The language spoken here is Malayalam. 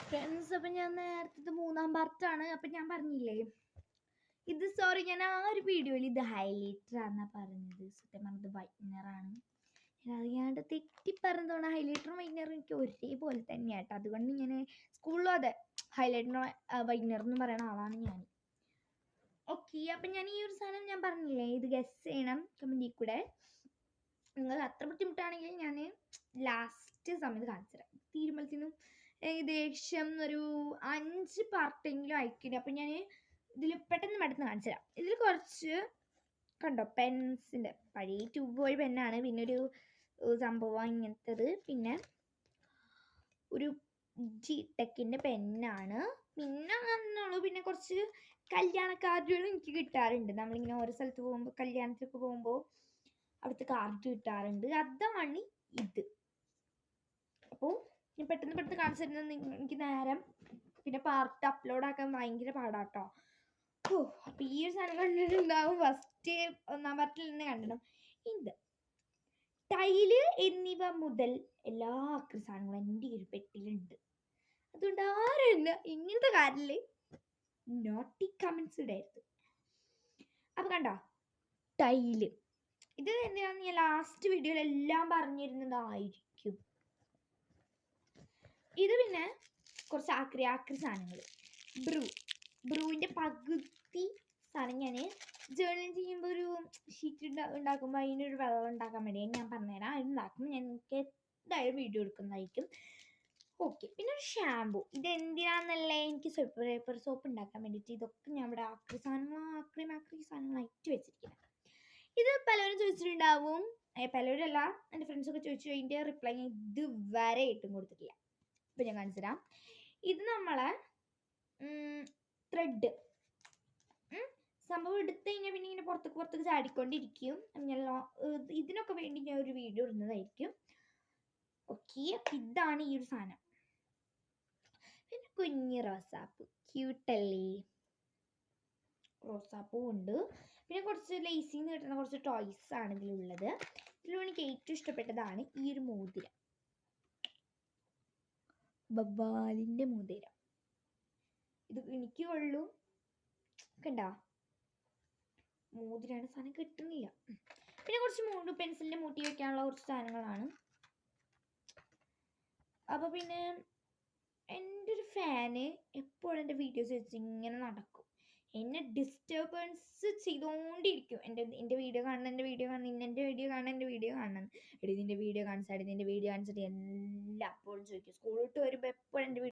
ഫ്രണ്ട്സ്, അപ്പം ഞാൻ നേരത്തെ മൂന്നാം പാർട്ടാണ്. അപ്പം ഞാൻ പറഞ്ഞില്ലേ ഇത്, സോറി, ഞാൻ ആ ഒരു വീഡിയോയിൽ ഇത് ഹൈലൈറ്റർ ആണെന്നാണ് പറഞ്ഞത്. സത്യം പറഞ്ഞത് വൈറ്റ്നറാണ്. ഞാൻ അറിയാണ്ട് തെറ്റിപ്പറഞ്ഞതാണ്. ഹൈലൈറ്ററും വൈറ്റ്നറും എനിക്ക് ഒരേപോലെ തന്നെയാട്ടോ. അതുകൊണ്ട് ഞാൻ സ്കൂളിലും അതെ ഹൈലൈറ്ററും വൈറ്റ്നർ എന്ന് പറയുന്ന ആളാണ് ഞാൻ. ഓക്കെ, അപ്പം ഞാൻ ഈ ഒരു സാധനം ഞാൻ പറഞ്ഞില്ലേ, ഇത് ഗസ് ചെയ്യണം കമൻറ്റിൽ കൂടെ. നിങ്ങൾ അത്ര ബുദ്ധിമുട്ടാണെങ്കിൽ ഞാൻ ലാസ്റ്റ് സമയത്ത് കാണിച്ചു തരാം. തീരുമാനത്തിനും ഏകദേശം ഒരു 5 പാർട്ടെങ്കിലും അയക്കില്ല. അപ്പം ഞാൻ ഇതിൽ പെട്ടെന്ന് കാണിച്ചു തരാം. ഇതിൽ കുറച്ച് കണ്ടോ, പെൻസിൻ്റെ പഴയ ട്യൂബ് പോയ പെന്നാണ്. പിന്നെ ഒരു സംഭവം ഇങ്ങനത്തത്, പിന്നെ ഒരു ജിടെക്കിൻ്റെ പെന്നാണ്. പിന്നെ അങ്ങനെയുള്ളൂ. പിന്നെ കുറച്ച് കല്യാണ കാർഡുകൾ എനിക്ക് കിട്ടാറുണ്ട്. നമ്മളിങ്ങനെ ഓരോ സ്ഥലത്ത് പോകുമ്പോൾ, കല്യാണത്തിലൊക്കെ പോകുമ്പോൾ അവിടുത്തെ കാർഡ് കിട്ടാറുണ്ട്. അതാണ് ഇത്. അപ്പോൾ ഞാൻ പെട്ടെന്ന് കാണിച്ചു തരുന്നത് എനിക്ക് നേരം. പിന്നെ പാർട്ട് അപ്ലോഡ് ആക്കാൻ ഭയങ്കര പാടാട്ടോ. അപ്പോൾ ഈ ഒരു സാധനം കണ്ടിട്ടുണ്ടാവും. ഫസ്റ്റ് 1-ാം പാർട്ടിൽ തന്നെ കണ്ടിട്ടും. ഇത് ടൈല് എന്നിവ മുതൽ എല്ലാ ആക്രി സാധനങ്ങളും എൻ്റെ ഒരു പെട്ടിയിലുണ്ട്. അതുകൊണ്ട് ആരും ഇങ്ങനത്തെ കാര്യത്തിൽ നോട്ടി കമൻസ് ഇടരുത്. അപ്പം കണ്ടോ, ടൈല് ഇത് എന്തിനാന്ന് ഞാൻ ലാസ്റ്റ് വീഡിയോയിൽ എല്ലാം പറഞ്ഞിരുന്നതായിരിക്കും. ഇത് പിന്നെ കുറച്ച് ആക്രി സാധനങ്ങൾ. ബ്രൂവിൻ്റെ പകുതി സാധനം ഞാൻ ജേർണൽ ചെയ്യുമ്പോൾ ഒരു ഷീറ്റ് ഉണ്ടാക്കുമ്പോൾ അതിനൊരു വെള്ളം ഉണ്ടാക്കാൻ വേണ്ടി ഞാൻ പറഞ്ഞുതരാം. അത് ഉണ്ടാക്കുമ്പോൾ ഞാൻ എനിക്ക് എന്തായാലും വീഡിയോ എടുക്കുന്നതായിരിക്കും. ഓക്കെ, പിന്നെ ഒരു ഷാമ്പു. ഇത് എന്തിനാണെന്നല്ലേ, എനിക്ക് പേപ്പർ സോപ്പ് ഉണ്ടാക്കാൻ വേണ്ടിയിട്ട്. ഇതൊക്കെ ഞാൻ ഇവിടെ ആക്രി സാധനങ്ങളായിട്ട് വെച്ചിരിക്കുന്നത്. ഇത് പലരും ചോദിച്ചിട്ടുണ്ടാവും. പലരല്ല, എൻ്റെ ഫ്രണ്ട്സൊക്കെ ചോദിച്ചു. അതിൻ്റെ റിപ്ലൈ ഞാൻ ഇതുവരെ ഇട്ടും കൊടുത്തിട്ടില്ല. ഇപ്പം ഞാൻ കാണിച്ചു തരാം. ഇത് നമ്മളെ ത്രെഡ് സംഭവം എടുത്തു കഴിഞ്ഞാൽ പിന്നെ ഇങ്ങനെ പുറത്തേക്ക് ചാടിക്കൊണ്ടിരിക്കും. ഞാൻ ഇതിനൊക്കെ വേണ്ടി ഞാൻ ഒരു വീഡിയോ ഇടുന്നതായിരിക്കും. ഓക്കെ, ഇതാണ് ഈ ഒരു സാധനം. പിന്നെ കുഞ്ഞ് റോസാപ്പൂ, ക്യൂട്ടല്ലേ? റോസാപ്പൂ ഉണ്ട്. പിന്നെ കുറച്ച് ലേസിന്ന് കിട്ടുന്ന കുറച്ച് ടോയ്സ് ആണ് ഇതിലുള്ളത്. ഇതിലും എനിക്ക് ഏറ്റവും ഇഷ്ടപ്പെട്ടതാണ് ഈ ഒരു മോതിരം, ബബാലിൻ്റെ മോതിരം. ഇത് എനിക്ക് കൊള്ളും. കണ്ടോ, മോതിരാണ്. സാധനം കിട്ടുന്നില്ല. പിന്നെ കുറച്ച് പെൻസിലിൻ്റെ മൂട്ടി വയ്ക്കാനുള്ള കുറച്ച് സാധനങ്ങളാണ്. അപ്പോൾ പിന്നെ എൻ്റെ ഒരു ഫാന് എപ്പോഴും എൻ്റെ വീഡിയോസ് വെച്ച് ഇങ്ങനെ നടക്കും. എന്നെ ഡിസ്റ്റർബൻസ് ചെയ്തുകൊണ്ടിരിക്കും. എൻ്റെ വീഡിയോ കാണണം, എൻ്റെ വീഡിയോ കാണണം, എൻ്റെ വീഡിയോ കാണണം, എൻ്റെ വീഡിയോ കാണണം, എടി നിൻ്റെ വീഡിയോ കാണിച്ചിട്ട് എല്ലാം അപ്പോഴും ചോദിക്കും. സ്കൂൾ വിട്ട് വരുമ്പോൾ എപ്പോഴും എൻ്റെ